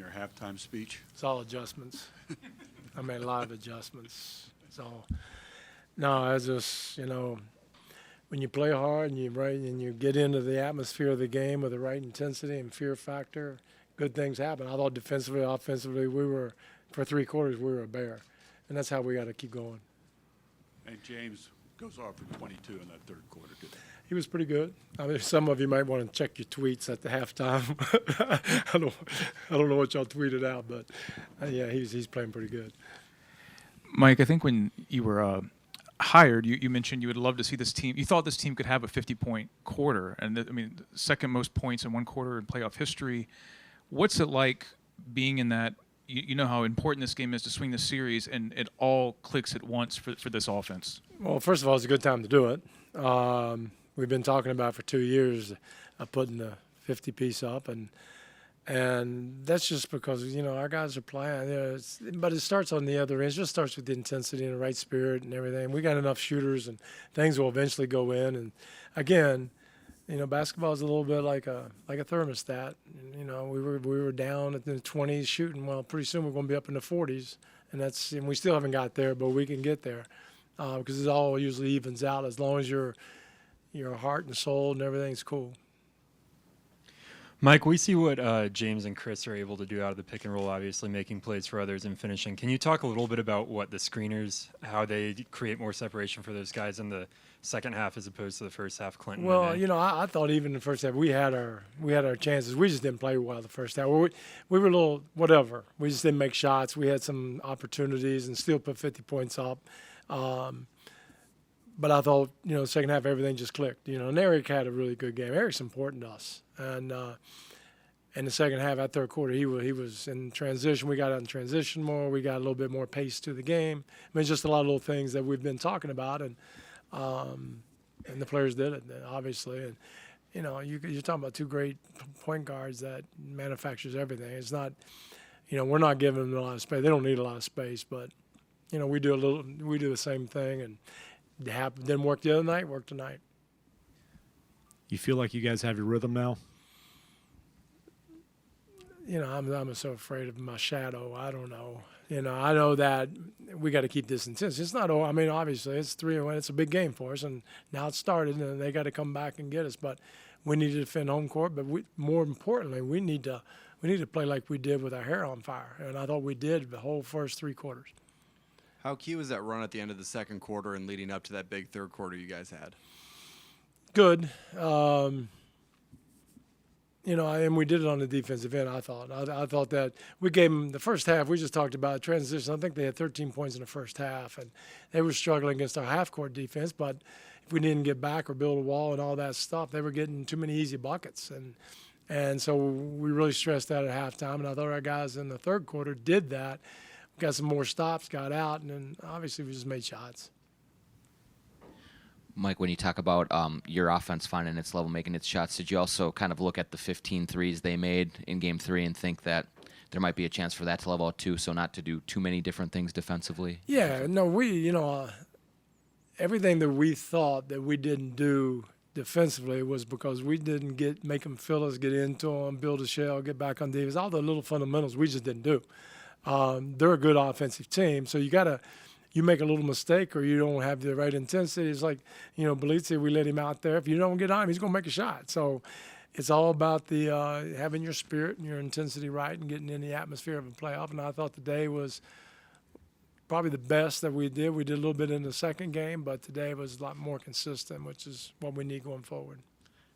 your halftime speech? It's all adjustments. I made a lot of adjustments. So, no, I just, when you play hard and you get into the atmosphere of the game with the right intensity and fear factor, good things happen. I thought defensively, offensively, for 3 quarters, we were a bear. And that's how we got to keep going. And James goes off for 22 in that third quarter today. He was pretty good. I mean, some of you might want to check your tweets at the halftime. I don't know what y'all tweeted out, but yeah, he's playing pretty good. Mike, I think when you were hired, you mentioned you would love to see this team. You thought this team could have a 50-point quarter, and the second most points in one quarter in playoff history. What's it like being in that? You know how important this game is to swing the series, and it all clicks at once for this offense. Well, first of all, it's a good time to do it. We've been talking about for 2 years putting the 50-piece up, and that's just because, our guys are playing. But it starts on the other end. It just starts with the intensity and the right spirit and everything. We got enough shooters, and things will eventually go in. And, again, basketball is a little bit like a thermostat. We were down at the 20s shooting. Well, pretty soon we're going to be up in the 40s, and we still haven't got there, but we can get there because it all usually evens out as long as your heart and soul and everything's cool. Mike, we see what James and Chris are able to do out of the pick and roll, obviously making plays for others and finishing. Can you talk a little bit about what the screeners, how they create more separation for those guys in the second half as opposed to the first half, Clinton? Well, I thought even in the first half we had our chances. We just didn't play well the first half. We were a little whatever. We just didn't make shots. We had some opportunities and still put 50 points up. But I thought, second half everything just clicked. And Eric had a really good game. Eric's important to us. And in the second half, that third quarter, he was in transition. We got out in transition more. We got a little bit more pace to the game. Just a lot of little things that we've been talking about, and the players did it, obviously. And you're talking about 2 great point guards that manufactures everything. It's not, we're not giving them a lot of space. They don't need a lot of space, but we do the same thing, and it didn't work the other night. Worked tonight. You feel like you guys have your rhythm now? I'm so afraid of my shadow. I don't know. I know that we got to keep this intense. It's not. Obviously, it's 3-1. It's a big game for us, and now it's started, and they got to come back and get us. But we need to defend home court. But more importantly, we need to play like we did with our hair on fire, and I thought we did the whole first 3 quarters. How key was that run at the end of the second quarter and leading up to that big third quarter you guys had? Good. And we did it on the defensive end, I thought. I thought that we gave them the first half. We just talked about transition. I think they had 13 points in the first half, and they were struggling against our half-court defense. But if we didn't get back or build a wall and all that stuff, they were getting too many easy buckets. And so we really stressed that at halftime, and I thought our guys in the third quarter did that. Got some more stops, got out, and then obviously we just made shots. Mike, when you talk about your offense finding its level, making its shots, did you also kind of look at the 15 threes they made in Game 3 and think that there might be a chance for that to level out too, so not to do too many different things defensively? Yeah, no, everything that we thought that we didn't do defensively was because we didn't make them feel us, get into them, build a shell, get back on defense. All the little fundamentals we just didn't do. They're a good offensive team, so you make a little mistake or you don't have the right intensity. It's like, Belize, we let him out there. If you don't get on him, he's going to make a shot. So it's all about the having your spirit and your intensity right and getting in the atmosphere of a playoff. And I thought today was probably the best that we did. We did a little bit in the second game, but today was a lot more consistent, which is what we need going forward.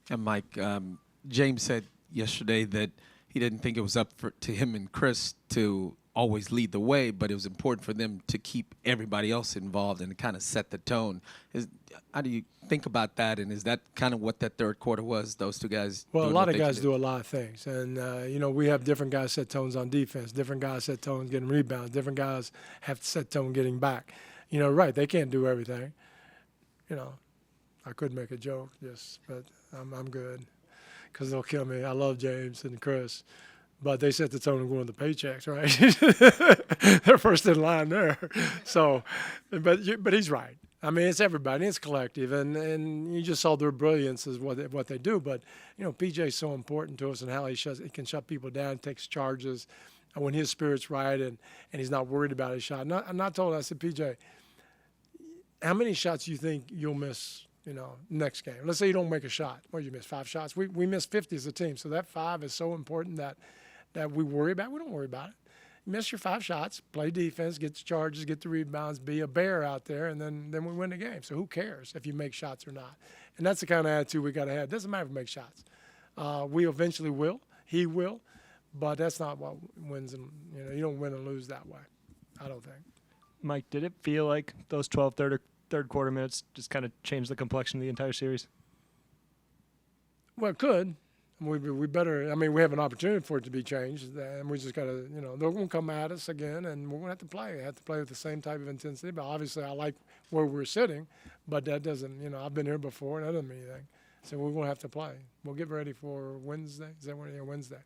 And Mike, James said yesterday that he didn't think it was up to him and Chris to always lead the way, but it was important for them to keep everybody else involved and kind of set the tone. How do you think about that, and is that kind of what that third quarter was, those 2 guys? Well, a lot of guys do a lot of things, and, we have different guys set tones on defense, different guys set tones getting rebounds, different guys have to set tone getting back. Right, they can't do everything. I could make a joke, but I'm good because they'll kill me. I love James and Chris. But they set the tone and going to the paychecks, right? They're first in line there. So, but he's right. I mean, it's everybody. It's collective, and you just saw their brilliance is what they do. But PJ's so important to us and how he can shut people down, takes charges, and when his spirit's right, and he's not worried about his shot. I'm not told. I said, PJ, how many shots do you think you'll miss? Next game. Let's say you don't make a shot. What did you miss? 5 shots. We missed 50 as a team, so that 5 is so important that we worry about. We don't worry about it. Miss your 5 shots, play defense, get the charges, get the rebounds, be a bear out there, and then we win the game. So who cares if you make shots or not? And that's the kind of attitude we got to have. It doesn't matter if we make shots. We eventually will. He will. But that's not what wins. And you don't win and lose that way, I don't think. Mike, did it feel like those 12 third quarter minutes just kind of changed the complexion of the entire series? Well, it could. We better. I mean, we have an opportunity for it to be changed, and we just got to. They're going to come at us again, and we're going to have to play. Have to play with the same type of intensity. But obviously, I like where we're sitting, but that doesn't. I've been here before, and that doesn't mean anything. So we're going to have to play. We'll get ready for Wednesday. Is that when? Yeah, Wednesday.